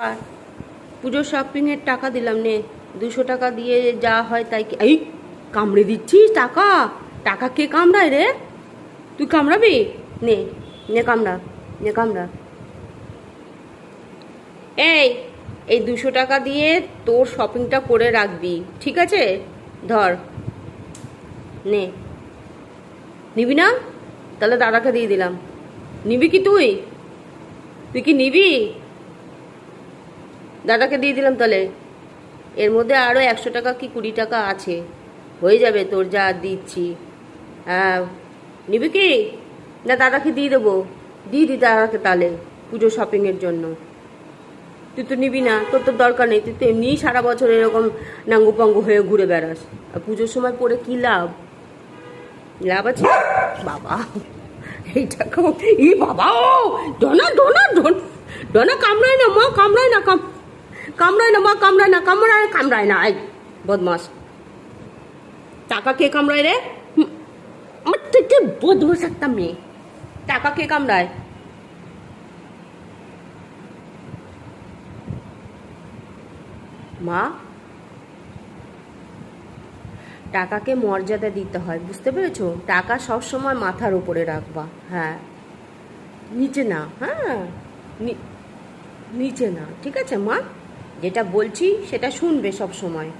আর পুজোর শপিংয়ের টাকা দিলাম, নে 200 টাকা দিয়ে যা হয় তাই। এই কামড়ে দিচ্ছিস টাকা? টাকা কে কামড়ায় রে? তুই কামড়াবি? নে নে কামড়া, নে কামড়া। এই এই 200 টাকা দিয়ে তোর শপিংটা করে রাখবি, ঠিক আছে? ধর, নে। নিবি না? তাহলে দাদাকে দিয়ে দিলাম। নিবি কি তুই? তুই কি নিবি? দাদাকে দিয়ে দিলাম তাহলে। এর মধ্যে আরও 100 টাকা কি 20 টাকা আছে, হয়ে যাবে তোর যা দিচ্ছি। হ্যাঁ, নিবি কি? না দাদাকে দিয়ে দেবো? দিয়ে দি দাদাকে তাহলে পুজো শপিংয়ের জন্য। তুই তো নিবি না, তোর তো দরকার নেই, তুই তো এমনিই সারা বছর এরকম নাঙ্গু পাঙ্গু হয়ে ঘুরে বেড়াস। আর পুজোর সময় পরে কি লাভ? লাভ আছে বাবা? এইটাকেও ই বাবা, ও ডনা ডনা ডন ডনা, কামড়ায় না মা, কামড়ায় না, কামড়ায় না মা, কামড়ায় না, কামড়ায় কামড়ায় না। এই বদমাস, টাকা কে কামড়ায় রে? আমার থেকে বদমাস একটা মেয়ে। টাকা কে কামড়ায়? মা, টাকাকে মর্যাদা দিতে হয়, বুঝতে পেরেছো? টাকা সবসময় মাথার উপরে রাখবা। হ্যাঁ, নিচে না। হ্যাঁ, নিচে না, ঠিক আছে মা? যেটা বলছি সেটা শুনবে সব সময়।